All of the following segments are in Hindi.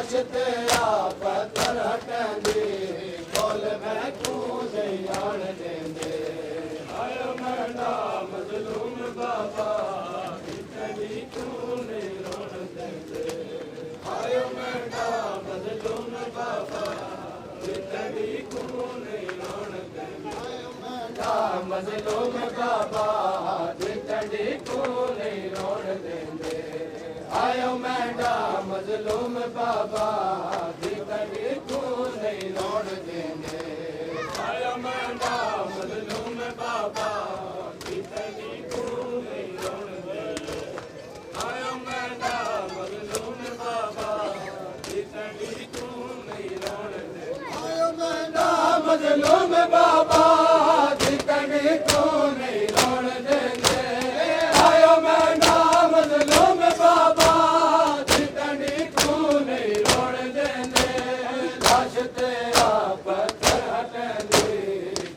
लाश तेरा पत्थर हटेंदी कोल मैं क्यों नहीं आन देंदे आयो मेरा मजलूम बाबा तेरी क्यों नहीं रोन देंदे आयो मेरा मजलूम बाबा तेरी क्यों नहीं रोन देंदे आयो मेरा मजलूम बाबा तेरी क्यों नहीं रोन देंदे आयो मेरा मजलूम बाबा तेरी क्यों नहीं रोन देंदे आयो मेरा मजलूम बाबा तेरी क्यों नहीं रोन देंदे आयो मेरा मजलूम बाबा तेरी क्यों नहीं रोन देंदे आयो मेरा मजलूम बाबा तेरी क्यों नहीं रोन देंदे आयो मेरा मजलूम बाबा तेरी क्यों नहीं रोन देंदे लाश तेरा पत्थर हटेंदी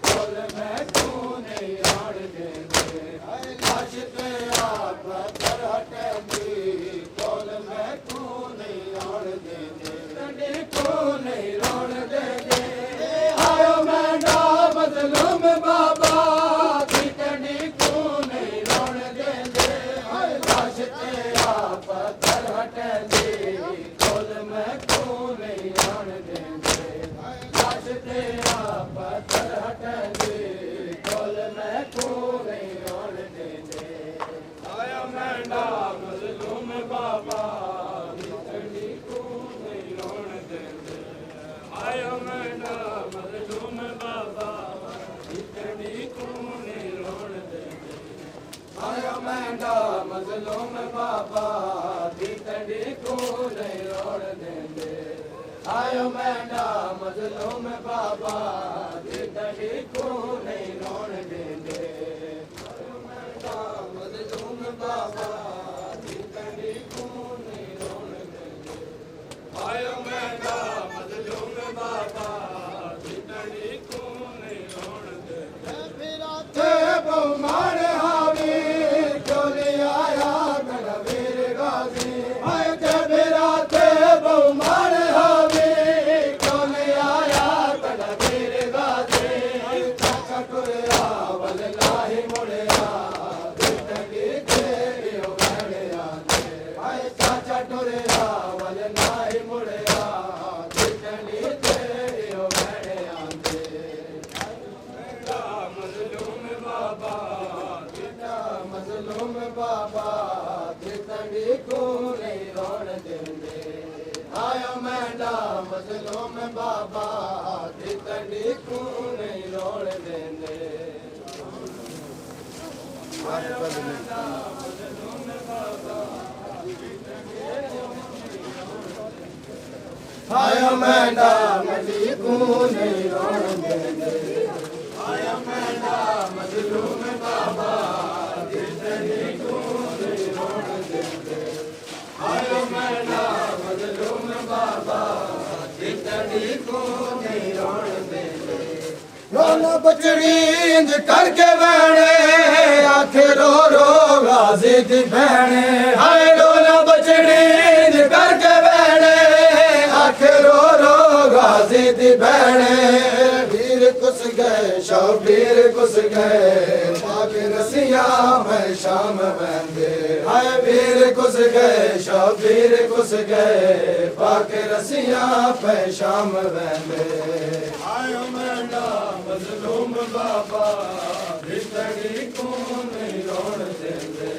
कोल मैं क्यों नहीं रोन देंदे लाश तेरा पत्थर हटेंदी कोल मैं क्यों नहीं रोन देंदे तेरी क्यों नहीं रोन देंदे आयो मेरा मजलूम बाबा तेरी क्यों नहीं रोन देंदे लाश तेरा पत्थर हटेंदी कोल मैं क्यों नहीं रोन देंदे लाश तेरा पत्थर हटेंदी कोल मैं क्यों नहीं रोन देंदे आयो मेरा मजलूम बाबा तेरी क्यों नहीं रोन देंदे आयो मेरा मजलूम बाबा तेरी क्यों नहीं रोन देंदे आयो मेरा मजलूम बाबा तेरी क्यों नहीं रोन देंदे आयो मेरा मजलूम बाबा तेरी क्यों नहीं रोन देंदे आयो मेरा मजलूम बाबा तेरी क्यों नहीं रोन देंदे आयो मेरा मजलूम बाबा तेरी क्यों नहीं रोन देंदे फिराते बहुमान हावी क्यों नहीं आया मेरा वीर गाजी आए ते फिराते बहुमान हावी क्यों नहीं आया मेरा वीर गाजी चाचा टुरिया वल नाही मुड़िया तेरी तेरी ओ गड़िया आए चाचा टुरिया वल नाही मुड़िया तेरी तेरी ओ गड़िया मेरा मजलूम बाबा तेरा मजलूम बाबा तेरी क्यों नहीं रोन देंदे आयो मेरा मजलूम बाबा तेरी क्यों नहीं रोन देंदे आयो मेरा मजलूम बाबा आयो मेरा मजी क्यों नहीं रोन देंदे आयो मेरा मजलूम बाबा तेरी क्यों नहीं रोन देंदे आयो मेरा मजलूम बाबा तेरी क्यों नहीं रोन देंदे रोना बचड़ी इंज करके बहने आखे रो रो गाजी दी बहने हाय रोना बचड़ी इंज करके बहने आखे रो रो गाजी दी बहने वीर कुस गए शौबीर कुस गए बाकी रसिया मैं शाम बंदे हाय वीर कुस गए शौबीर कुस गए बाकी रसिया पे शाम बंदे आयो मेरा मजलूम बाबा तेरी क्यों नहीं रोन देंदे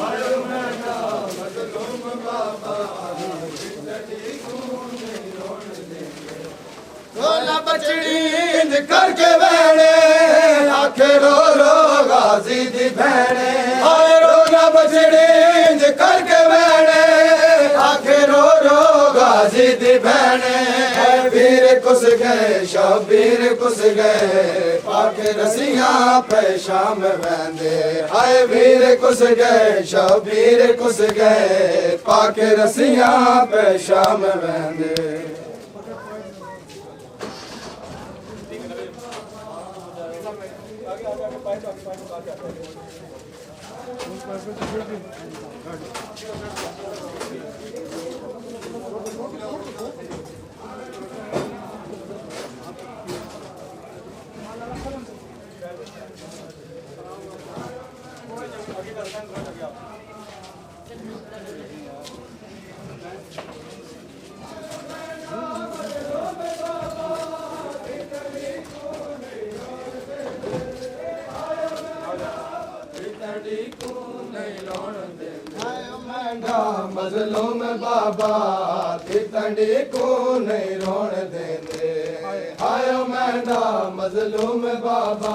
आयो मेरा मजलूम बाबा तेरी क्यों नहीं रोन देंदे रोना बचड़ी इंज करके बहने आखे रो रो गाजी दी बहने हाय रोना बचड़ी इंज करके बहने आखे रो रो गाजी दी बहने वीर कुस गए शौबीर कुस गए पाके रसिया पे शाम बंदे हाय वीर कुस गए शौबीर कुस गए पाके रसिया पे शाम बंदे Thank you. तंडी को नहीं रोण देंदे आयो मेंढा मजलूम बाबा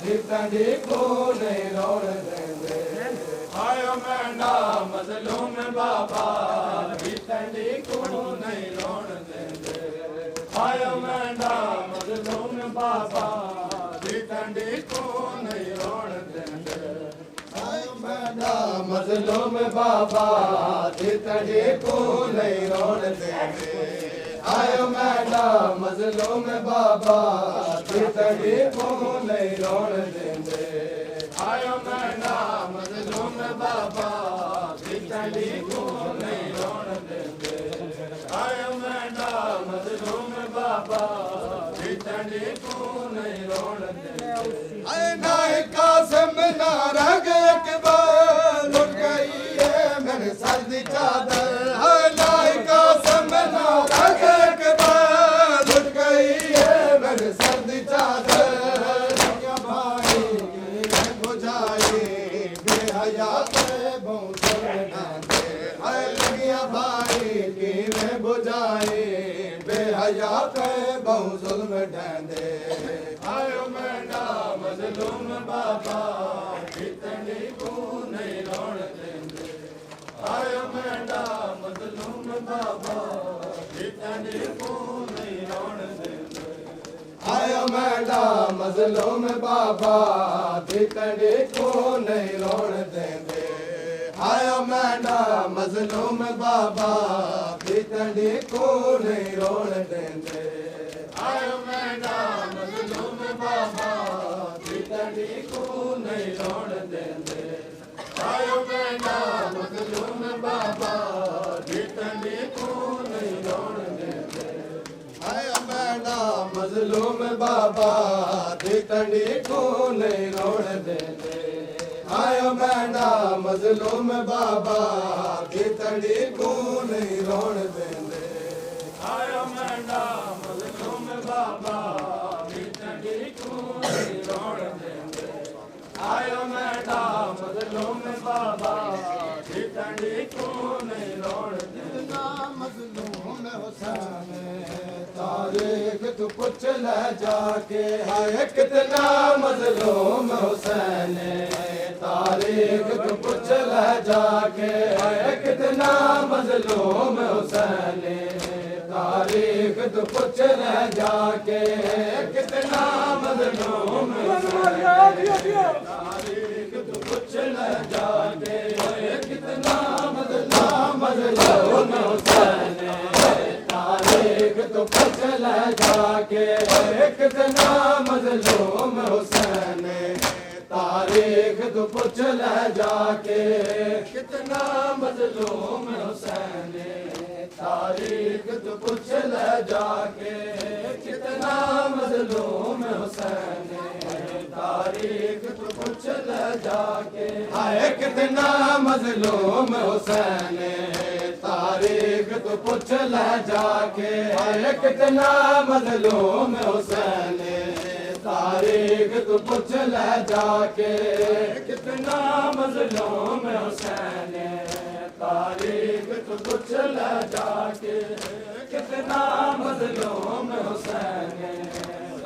दी तंडी को नहीं रोण देंदे आयो मेंढा मजलूम बाबा दी तंडी को नहीं रोण देंदे आयो मेंढा मजलूम बाबा दी तंडी को नहीं रोण देंदे आयो मेंढा मजलूम बाबा दी तंडी को नहीं रोण देंदे आयो मेंढा मजलूम बाबा दी तंडी को नहीं रोण देंदे आयो मेंढा मजलूम बाबा दी तंडी को नहीं रोण देंदे आयो मेंढा मजलूम बाबा दी तंडी को नहीं रोण देंदे आए नाए कासिम ना रग अकबर लुट गई है मेरे सर दी चादर आए नाए कासिम ना रग अकबर लुट गई है मेरे सर दी चादर भाई की बुझाई बेहया पे बहुत डांटे आए लगिया भाई की मैं बुझाई बेहया पे बहुत जुल्म ढांडे आयो मेंढा मजलूम बाबा कितनी को नहीं रोण देंदे आयो मेंढा मजलूम बाबा कितनी को नहीं रोण देंदे आयो मेंढा मजलूम बाबा कितनी को नहीं रोण देंदे आयो मेंढा मजलूम बाबा कितनी को नहीं रोण देंदे आयो मेंढा मजलूम बाबा कितनी को नहीं रोण देंदे आयो मेंढा मजलूम बाबा कितनी को नहीं रोण देंदे आयो मेंढा मजलूम बाबा कितनी को नहीं रोण देंदे आयो मेंढा मजलूम बाबा कितनी को नहीं रोण देंदे आयो मेंढा मजलूम बाबा कितनी को नहीं रोण देंदे आयो मेंढा मजलूम बाबा कितनी को नहीं रोण देंदे मजलूम हुसैन तारीख तू पूछ ले जाके हाय कितना मजलूम हुसैन तारीख तू पूछ ले जाके हाय कितना मजलूम हुसैन तारीख तू पूछ ले जाके कितना मजलूम तारीख तू पूछ ले जाके कितना मजलूम हुसैन तारीख तू पूछ ले जाके कितना मजलूम हुसैन तारीख तू पूछ ले जाके कितना मजलूम हुसैन तारीख तू पूछ ले जाके कितना मजलूम हुसैन तारीख तू पूछ ले जाके हाय कितना मजलूम हुसैन तारीख तू पूछ ले जाके हाय कितना मजलूम हुसैन तारीख तू पूछ ले जाके कितना मजलूम हुसैन तारीख तू पूछ ले जाके कितना मजलूम हुसैन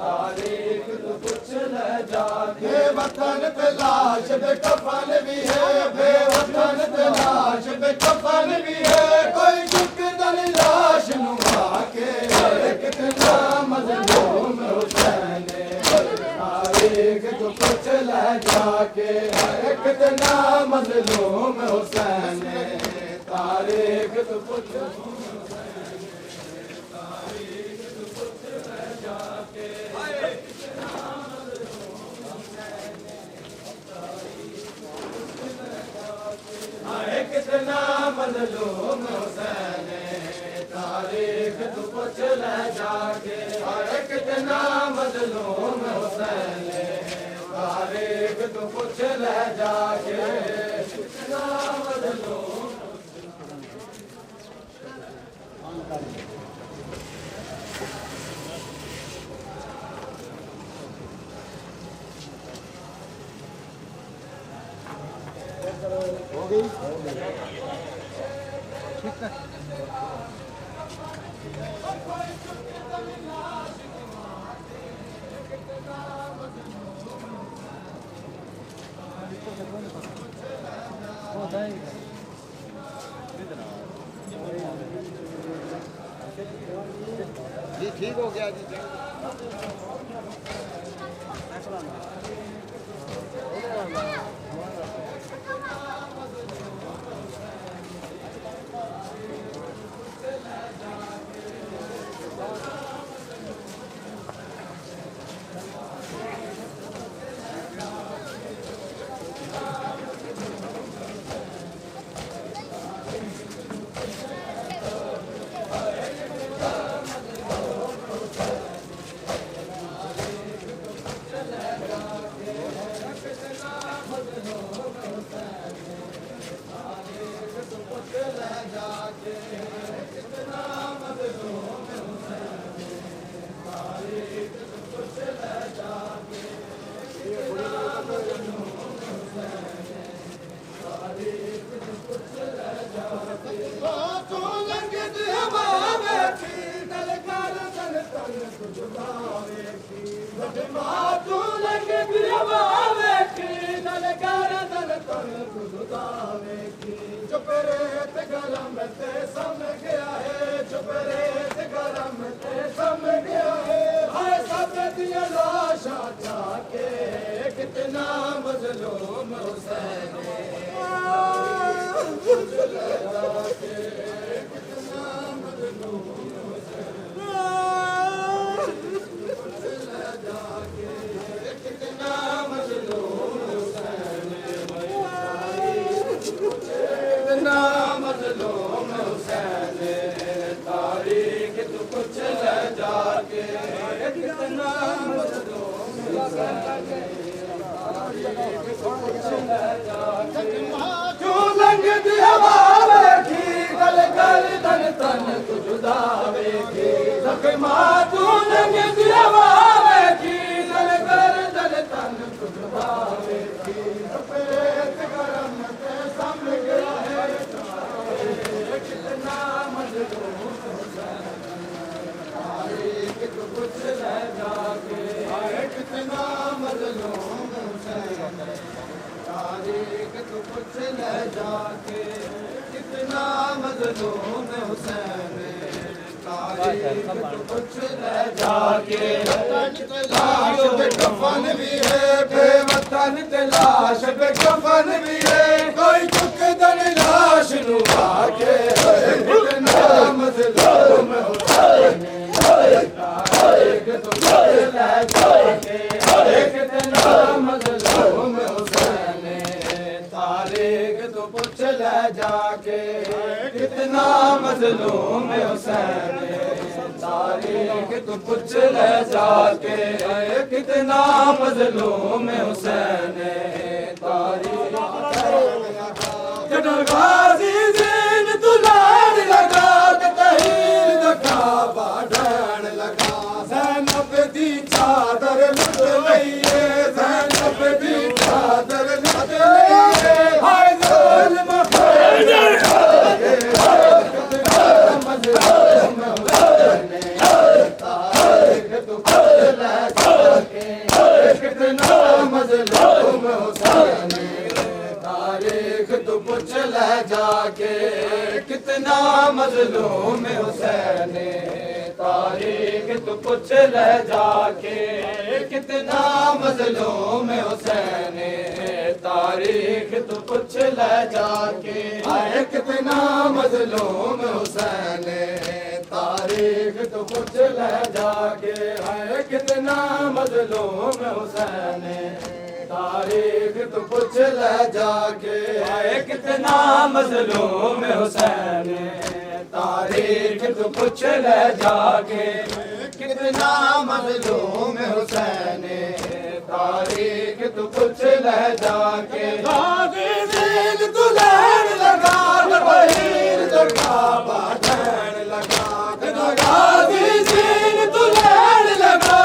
तारीख तू पूछ ले जाके वतन पे लाश पे कफन भी है बेवतन पे लाश पे कफन भी है कोई झुकदन लाश नुमा के कितना मजलूम हुसैन तारीख तू पूछ ले जाके कितना मजलूम हुसैन तारीख तू पूछ तारीख तू पूछ ले जाके कितना मजलूम हुसैन तारीख तू पूछ ले जाके कितना मजलूम हुसैन तारीख तू पूछ ले जाके कितना मजलूम हो गई ठीक है। जी ठीक हो गया जी। कितना मजलूम हुसैन तारीख तू कुछ ले जाके कितना क्यों लंघती हवा वेखी गल गल तन तन तू जुदा वेखी जख्मा तू लंघती हवा वेखी गल गल तन तन तू जुदा वेखी पेट गरम ते सम गया है कितना मजलूम तारीख तू कुछ ले जाके कितना मजलूम तारीख तू कुछ ले जाके कितना मजलूम हुसैन तारीख तू कुछ ले जाके लाश पे कफन भी है बेवतन ते लाश पे कफन भी है कोई चुकदन लाश नु आके कितना मजलूम हुसैन तारीख तू कुछ ले जाके कितना मजलूम हुसैन तारीख तू पूछ ले जाके कितना मजलूम हुसैन तारीख तू पूछ ले जाके कितना मजलूम हुसैन तारीख गाजी दिन तू लाड लगा तहीर दखा बाढ़न लगा ज़ैनब दी चादर लुट लईए ज़ैनब दी चादर लुट लईए हाय ज़ुल्म तारीख तू कुछ ले जाके कितना मजलूम हुसैन तारीख तू पूछ ले जाके कितना मजलूम हुसैन तारीख तू पूछ ले जाके कितना मजलूम हुसैन तारीख तू पूछ ले जाके आए कितना मजलूम हुसैन तारीख तू पूछ ले जाके आए कितना मजलूम हुसैन तारीख तू पूछ ले जाके आए कितना मजलूम हुसैन तारीख तू पूछ ले जाके कितना मजलूम हुसैन तारीख तू पूछ ले जाके दिल तू लैन लगा बहीर लगा बाढ़न लगा दिल तू लैन लगा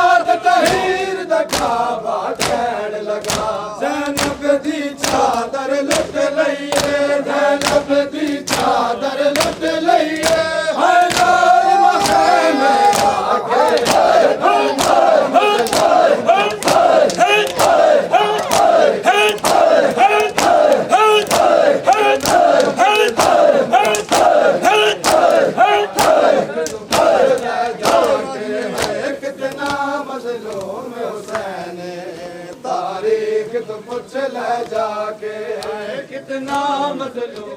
तहीर दखा बाढ़न लगा ज़ैनब दी चादर लुट लईए ज़ैनब दी चादर लुट लईए हाय ज़ालिम ख़ैमे आके तो पूछ ले जाके कितना मजलूम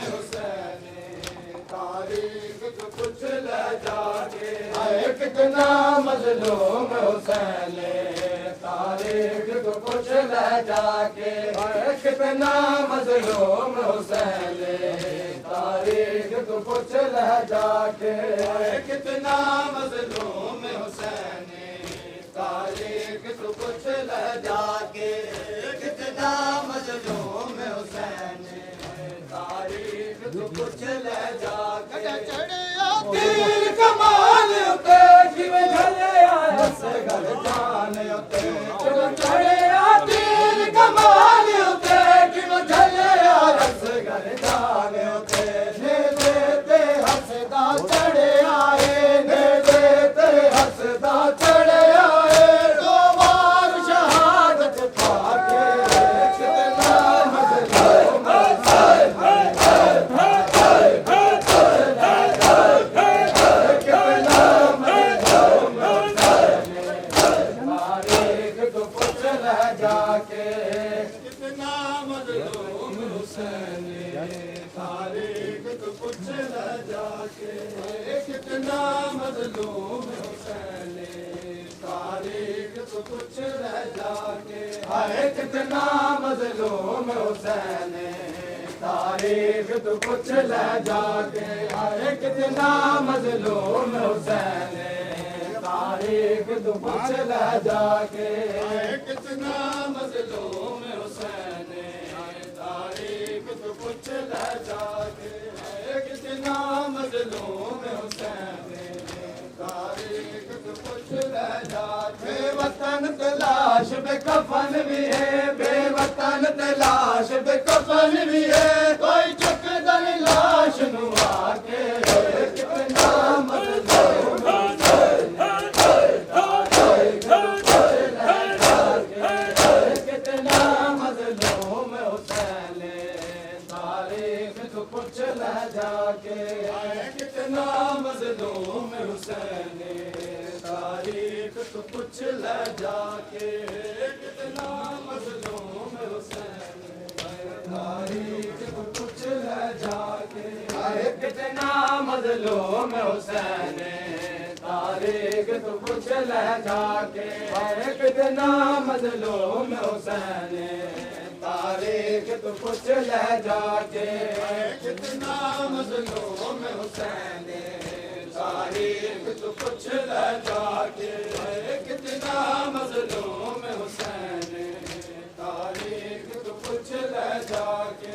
हुसैन तारीख तो पूछ ले जाके कितना मजलूम हुसैन तारीख तो पूछ ले जाके कितना मजलूम हुसैन तारीख तो पूछ ले जाके कितना मजलूम हुसैन तारीख तो पूछ ले जाके कितना मजलूम हुसैन तारीख तो पूछ ले जाके तीर कमाल उते किवें झले आया से घर जान उते चढ़े तीर कमाल उते किवें झले आया से घर जान उते ने देते हसदा चढ़े आए ने देते हसदा चढ़े आए दो बार शहादत पाके कितना मजलूम कितना मजलूम हुसैन तारीख तो पूछ ले जाके कितना मजलूम हुसैन तारीख तो पूछ ले जाके हाय कितना मजलूम हुसैन तारीख तो पूछ ले जाके हाय कितना मजलूम हुसैन तारीख तो पूछ ले जाके कितना मजलूम हुसैन तारीख तो पूछ ले जाके कितना मजलूम हुसैन तारीख तो पूछ ले जाके वतन तलाश बेकफन भी है बेवतन तलाश बेकफन भी है कोई चुक दल लाश नु आके कितना मजलूम पूछ ले जाके कितना मजलूम हुसैन तारीख तो पूछ ले जाके कितना मजलूम हुसैन तारीख तो पूछ ले जाके कितना मजलूम हुसैन तारीख तो पूछ ले जाके कितना मजलूम हुसैन तारीख तो पूछ ले जाके कितना मजलूम हुसैन तारीख तो पूछ ले जाके कितना मजलूम हुसैन तारीख तो पूछ ले जाके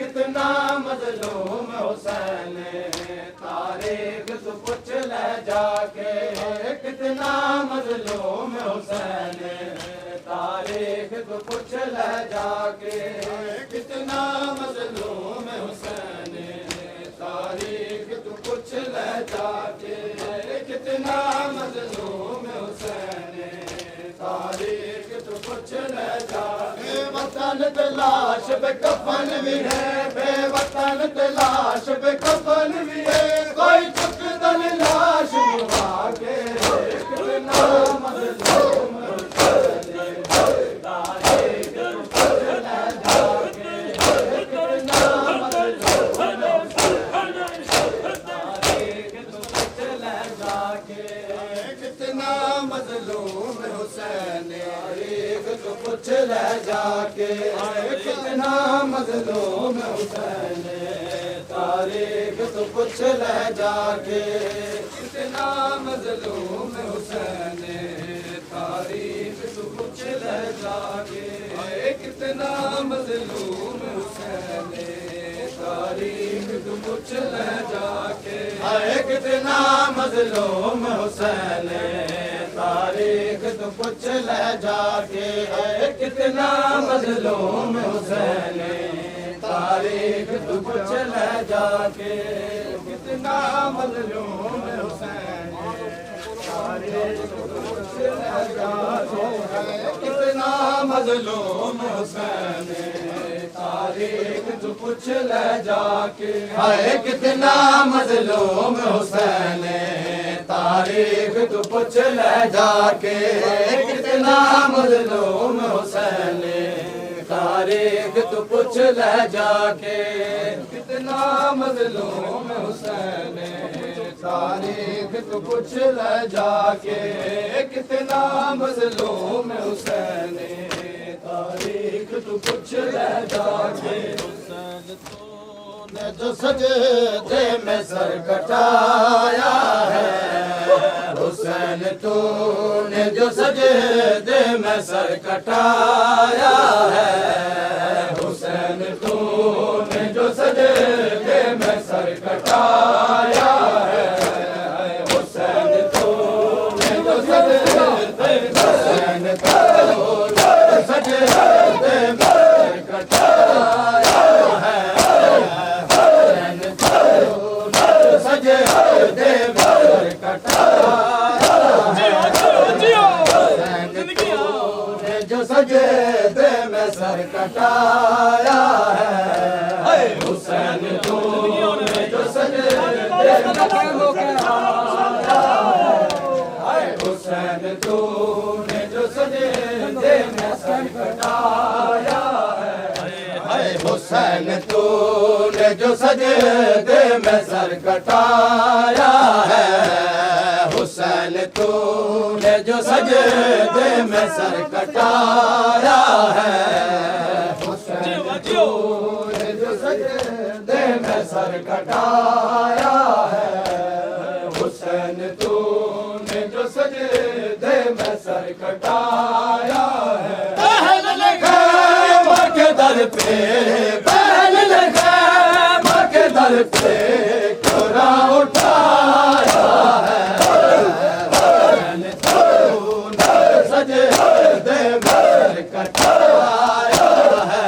कितना मजलूम हुसैन तारीख तो पूछ ले जाके कितना मजलूम हुसैन तारीख तो पूछ ले जाके कितना मजलूम हुसैन तारीख तो पूछ ले जाके कितना मजलूम हुसैन तारीख तो पूछ ले जाके वतन तलाश बेकफन भी है बेवतन तलाश बेकफन भी है कोई चुक दल लाश नुआ के कितना मजलूम कितना मजलूम हुसैन तारीख तो पूछ ले जाके कितना मजलूम हुसैन तारीख तो पूछ ले जाके कितना मजलूम हुसैन तारीख तो पूछ ले जाके कितना मजलूम हुसैन तारीख तो पूछ ले जाके कितना मजलूम हुसैन तारीख तो पूछ ले जाके कितना मजलूम हुसैन तारीख तो पूछ ले जाके कितना मजलूम हुसैन तारीख तो पूछ ले जाके कितना मजलूम हुसैन तारीख तो पूछ ले जाके कितना मजलूम हुसैन तारीख तू पूछ ले जाके कितना मजलूम हुसैन, तारीख तू पूछ ले जाके कितना मजलूम हुसैन, तारीख तू पूछ ले जाके कितना मजलूम हुसैन, तारीख तू पूछ ले जाके। हुसैन जो सजदे में सर कटाया है, हुसैन तूने जो सजदे में सर कटाया है, हुसैन तूने जो सजदे में सर कटाया है, हुसैन तूने जो सजदे में हुसैन तूने सजदे में सर कटाया है, हुसैन तूने सजदे में सर कटाया है, जो सजदे में सर कटाया है, हुसैन तूने जो सजदे में सर कटाया है, हुसैन तूने जो सजदे में सर कटाया है, हुसैन तूने जो सजदे में सर कटाया है, हुसैन तूने जो सजदे में सर कटाया है, हुसैन तूने जो सजदे में सर कटाया है, हुसैन तूने जो सजदे में सर कटाया है। बहन लगे माँ के दर पे, बहन लगे माँ के दर पे कोरा उठाया है, सजदे में सर कटाया है,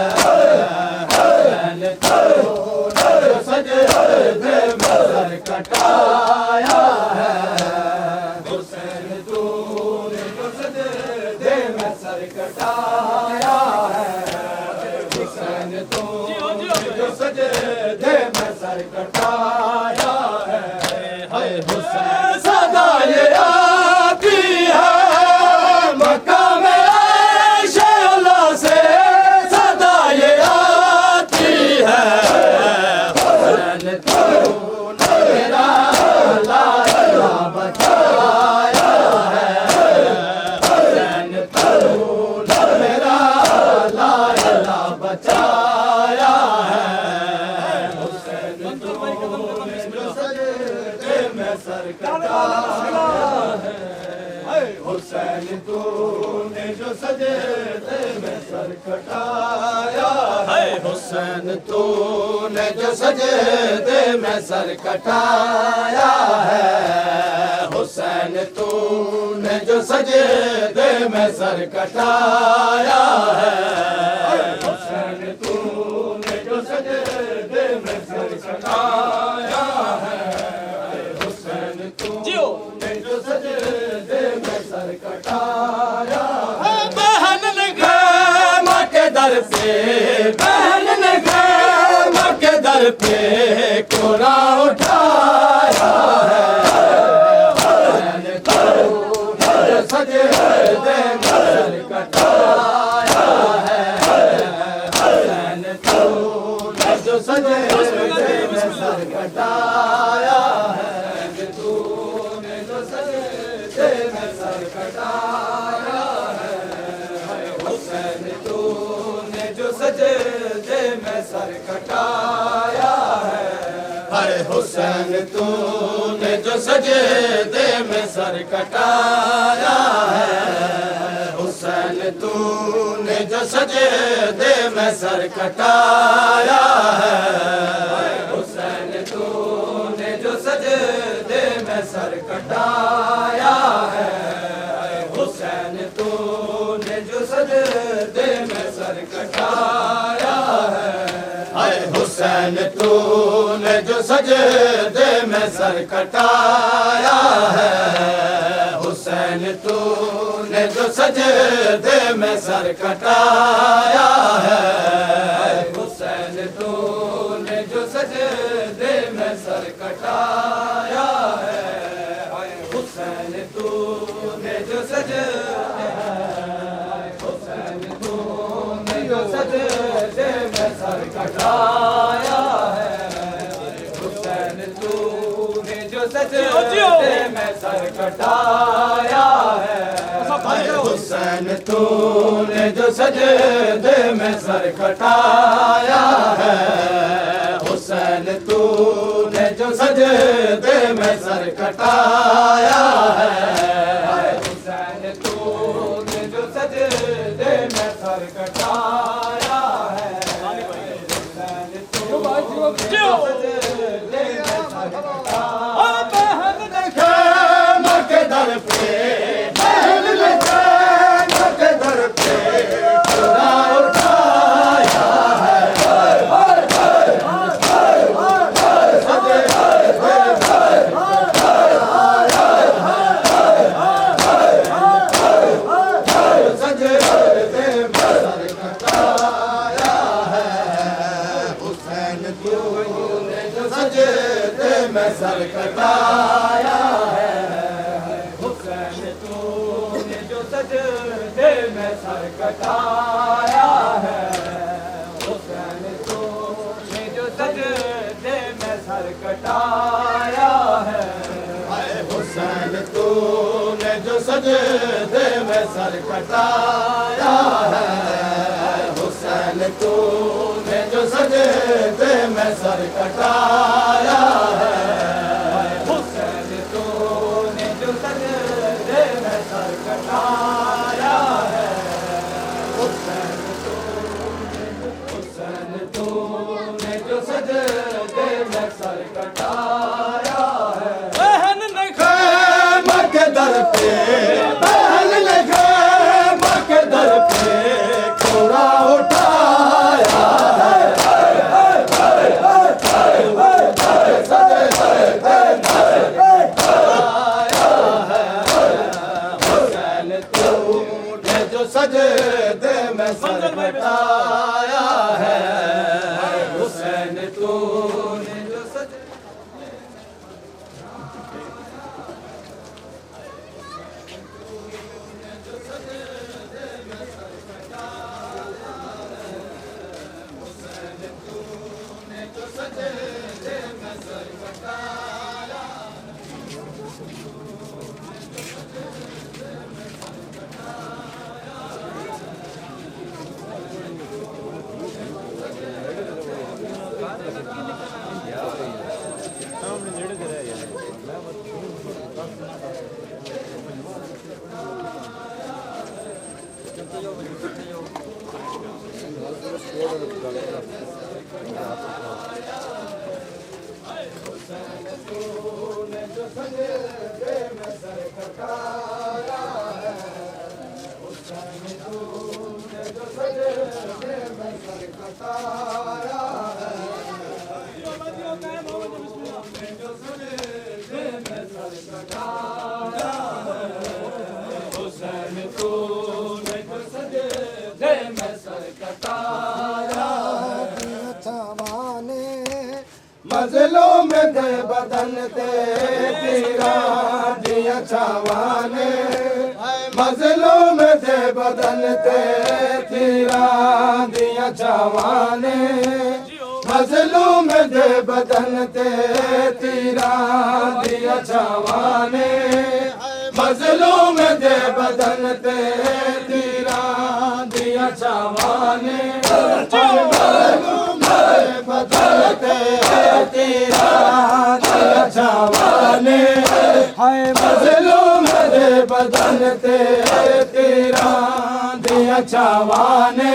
सजदे में सर कटाया है, हुसैन तूने जो सजदे में सर कटाया है, हुसैन तूने जो सजदे में सर कटाया है, हुसैन सदा ये आती है मकाम शैला से, सदा ये आती है, हुसैन तूने मेरा लाला बचाया है, हुसैन तूने मेरा लाला बचाया है, हुसैन तूने जो सजदे में सर कटाया है, हुसैन तूने जो सजदे में सर कटाया है, हुसैन तूने जो सजदे में सर कटाया है, हुसैन तूने जो सजदे में सर कटाया है, हुसैन तूने जो सजदे में सर कटाया है, हुसैन तूने जो सजदे में सर कटाया है। बहन लगे माँ के दर पे, बहन लगे माँ के दर पे कोरा उठाया है, हुसैन तूने जो सजदे में सर कटाया है, हुसैन तूने जो सजदे में सर कटाया है, तूने जो सजदे में सर कटाया है, हुसैन तूने जो सजदे में सर कटाया है, हुसैन तूने जो सजदे में सर कटाया है, हुसैन तूने जो सजदे में सर कटाया है, हुसैन तूने जो सजदे में सर कटाया है, हुसैन तूने जो सजदे में सर कटाया है, हुसैन तूने जो सजदे में सर कटाया है, हुसैन तूने जो सजदे में सर कटाया है, हुसैन तूने जो सजदे में सर कटाया है, सजदे हैं हुसैन तूने जो सजदे में सर कटाया है हुसैन तूने जो सजदे में सर कटाया है हुसैन तूने जो सजदे में सर कटाया है हुसैन तूने जो सजदे में सर कटाया है हुसैन तूने जो सजदे में सर कटाया है हुसैन तूने जो सजदे में सर कटाया बहन देखे मां के दर पे बहन देखे मां के दर पे खुदा उठाया है सर कटाया है हुसैन तूने जो सजदे में सर कटाया है हुसैन तूने जो सजदे में सर कटाया है हुसैन तूने जो सजदे में सर कटाया है हुसैन तूने जो सजदे में सर कटाया है कटाया है हुसैन तूने जो सजदे में सर कटाया है बहन ने खैमा के दर पे बहन ने खैमा के दर पे कोरा उठाया है सजदे में सर कटाया है हुसैन तूने जो सजदे में सर कटाया तूने जो सजदे में सर कटाया है हुसैन तूने जो सजदे में सर कटाया है तूने जो सजदे में सर कटाया है हुसैन तूने जो सजदे में सर कटाया मजलूम दे बदन ते तीरा दिया छावाने मजलूम दे बदन ते तीरा दिया छावाने मजलूम दे बदन ते तीरा दिया छावाने मजलूम दे बदन ते तीरा दिया छावाने बदन ते तीरा दिया छावाने हाय मजलूम दे बदन ते तीरा दिया छावाने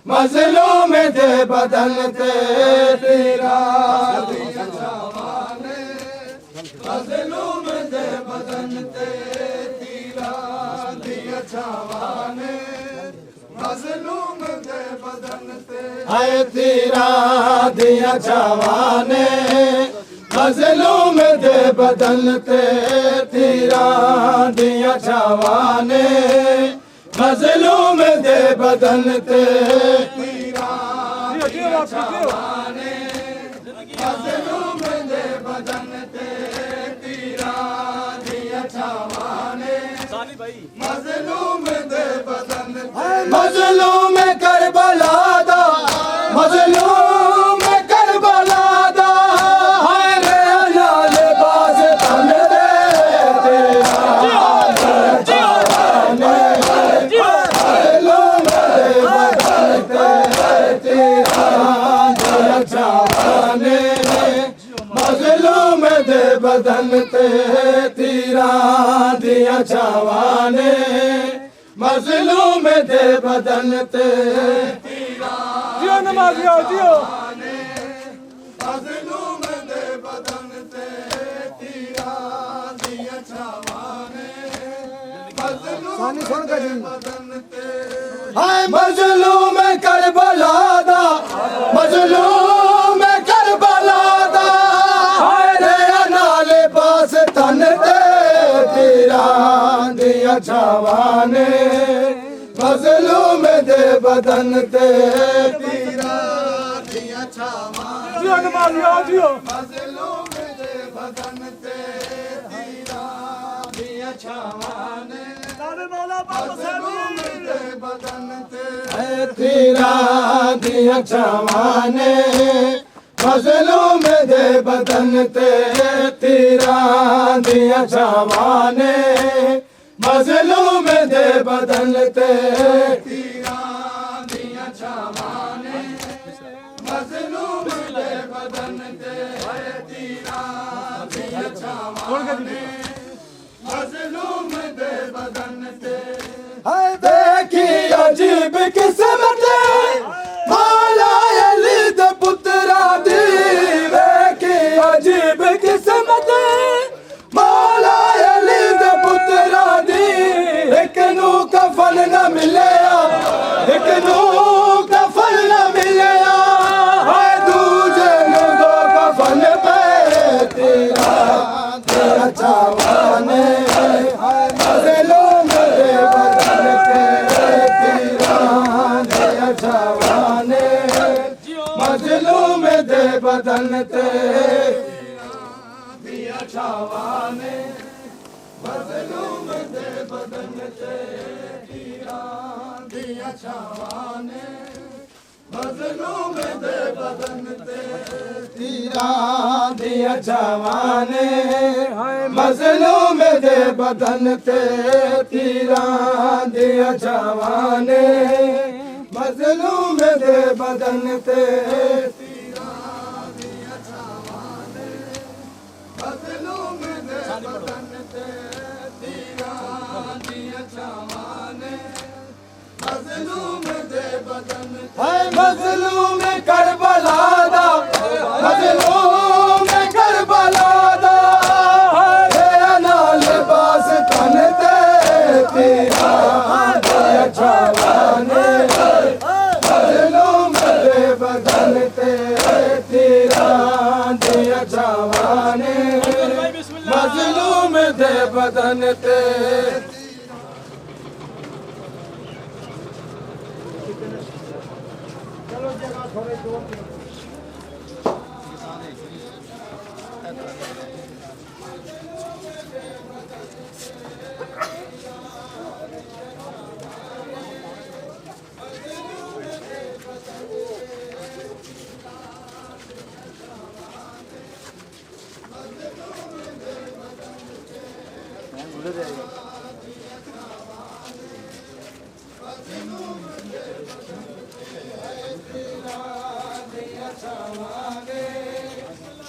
मजलूम दे बदन ते तीरा दिया छावाने मजलूम दे बदन ते तीरा दिया छावाने मजलूम दे बदन ते हाय तीरा दिया छावाने मजलूम दे बदन ते तीरा दिया छावाने मजलूम दे बदन ते तीरा दिया छावाने मजलूम दे बदन ते तीरा दिया छावाने दे बदन ते तीरां दियां छावां ने मजलूम दे बदन ते तीरां नमाज़ियो जियो मजलूम दे बदन ते तीरां दियां छावां ने मजलूम दे बदन ते हाय मजलूम करबला दा मजलूम करबला दा हाय रे नाले पास तन ते तीरां दियां छावां ने मजलूम दे बदन ते तीरां दियां छावां जियो नमाज़ियो जियो मजलूम दे बदन ते तीरां दियां छावां ने मजलूम दे बदन ते तीरां दियां छावां ने मजलूम दे बदन ते तीरां दियां छावां ने मजलूम दे बदन ते तीरां दियां छावां ने मजलूम दे बदन ते तीरां दियां छावां ने मजलूम दे बदन ते हाय देखी अजीब किस्मत मौला अली दे पुत्रा दी देखी अजीब किस्मत मौला अली दे पुत्रा दी एक नू कफन न मिलया एक नू कफन न मिलया हाय दूजे नू दो कफन पे तेरा तेरा छावां ने मजलूम दे बदन ते तीरां दियां छावां ने मजलूम दे बदन ते दियां छावां ने मजलूम दे बदन ते तीरां दियां छावां ने मजलूम दे बदन ते तीरां दियां छावां ने मजलूम दे बदन ते तीरां दियां छावां ने मजलूम दे बदन ते तीरां दियां छावां ने मजलूम दे बदन ते तीरां दियां छावां ने मजलूम दे बदन हाय मजलूम करबला दा मजलूम करबला दा हाय नाल बास तन ते तीरां दियां छावां ने मजलूम दे बदन ते तीरां दियां छावां ने मजलूम दे बदन ते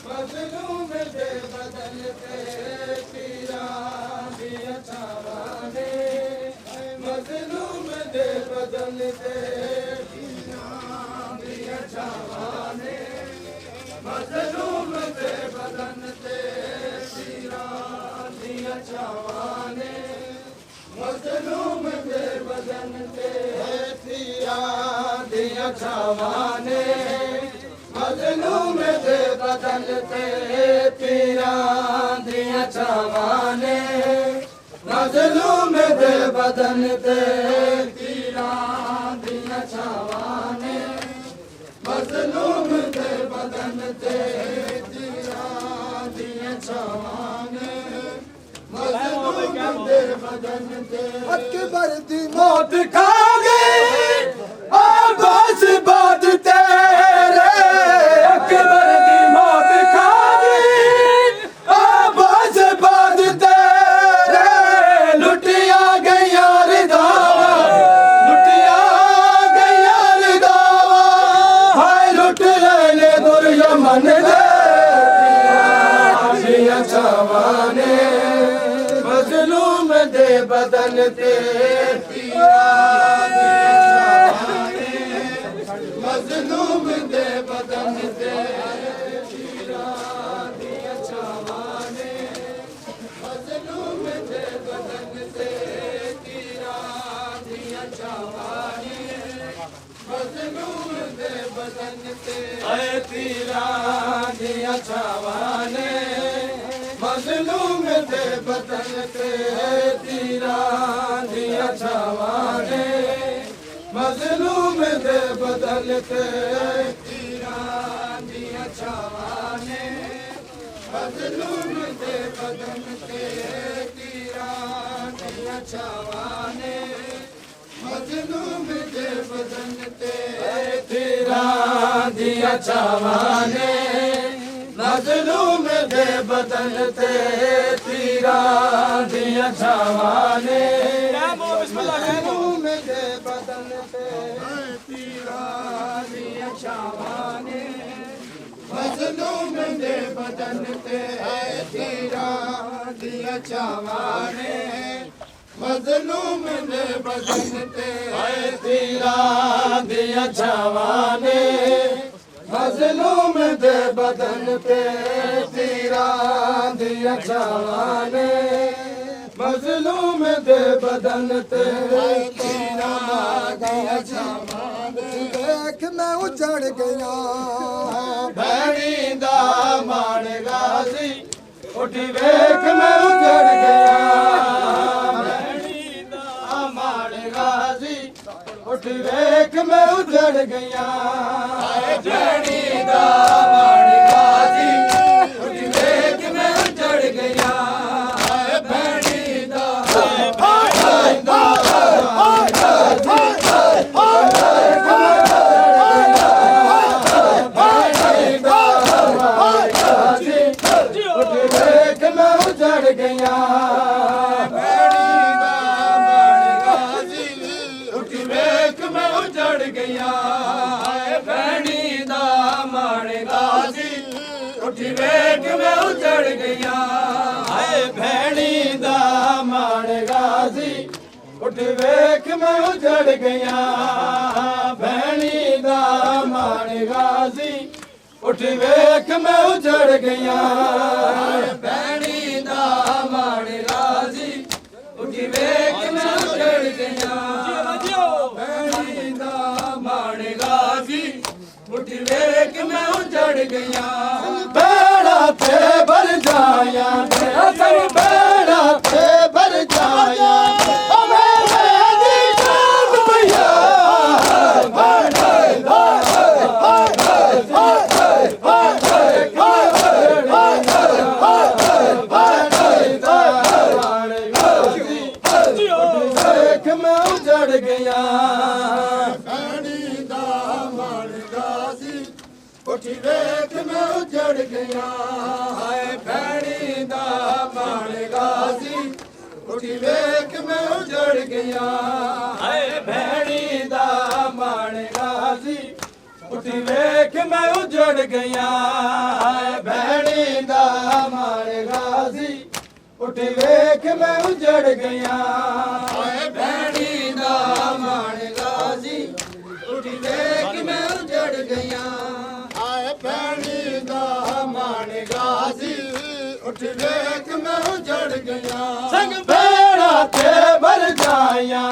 मजलूम दे बदन ते तीरां दियां छावां ने मजलूम दे बदन ते तीरां दियां छावां ने मजलूम दे बदन ते तीरां दियां छावां ने मजलूम दे बदन ते तीरां दियां छावां ने मजलूम दे बदन ते तीरां दियां छावां ने मजलूम दे बदन ते तीरां दियां छावां ने मजलूम दे बदन ते तीरां दियां छावां ने मजलूम दे बदन ते अकबर दी मौत खा गई आबास बाद तेरे अकबर दी मौत खा गई आबास बाद तेरे लुटिया गया रिदावा लुटिया गया रिदावा हाय लुट लेने दुर यमन दे छावां ने मज़लूम दे बदन ते तीरां दियां छावां ने मज़लूम दे बदन ते तीरां दियां छावां ने मज़लूम दे बदन ते तीरां दियां छावां ने मज़लूम दे बदन ते तीरां दियां छावां ने मज़लूम दे बदन ते तीरां दियां छावां ने मज़लूम दे बदन ते तीरां दियां छावां ने मज़लूम दे बदन ते तीरां दियां छावां ने मज़लूम दे बदन ते तीरां दियां छावां ने मज़लूम दे बदन ते तीरां दियां छावां ने मज़लूम दे बदन ते तीरां दियां छावां ने मज़लूम दे बदन ते तीरां दियां छावां ने मज़लूम दे बदन ते तीरां दियां छावां ने मज़लूम दे बदन ते तीरां दियां छावां ने मज़लूम दे बदन ते तीरां दियां छावां ने देख मैं उजड़ गया भैणी दा मान गाज़ी उठ वेख मैं उजड़ गया भैणी दा मान गाज़ी उठ वेख मैं उजड़ गया भैणी दा मान गाज़ी उठ वेख मैं उजड़ गया भैणी दा उजड़ गया भैणी दा मान गाज़ी उठ वेख मैं उजड़ गया भैणी दा मान गाज़ी उठ वेख मैं उजड़ गया भैणी दा मान गाज़ी उठ वेख मैं उजड़ गया भैणी दा मान गाज़ी उठ वेख मैं उजड़ गया भैणी दा मान गाज़ी उठ वेख मैं उजड़ गया भैणी दा मान गाज़ी उठ वेख मैं उजड़ गया बेड़ा थे भर जाया असर बेड़ा थे भर जाया उजड़ गया भैणी दा मान गाज़ी उठ वेख मैं उजड़ गया भैणी दा मान गाज़ी उठ वेख मैं उजड़ गया भैणी दा मान गाज़ी उठ वेख मैं उजड़ गया भैणी दा मान गाज़ी उठ वेख मैं उजड़ गया भैणी दा मान गाज़ी उठ वेख मैं उजड़ गया भैणी दा मान गाज़ी उठ वेख मैं उजड़ गया संग बेड़ा थे भर जाया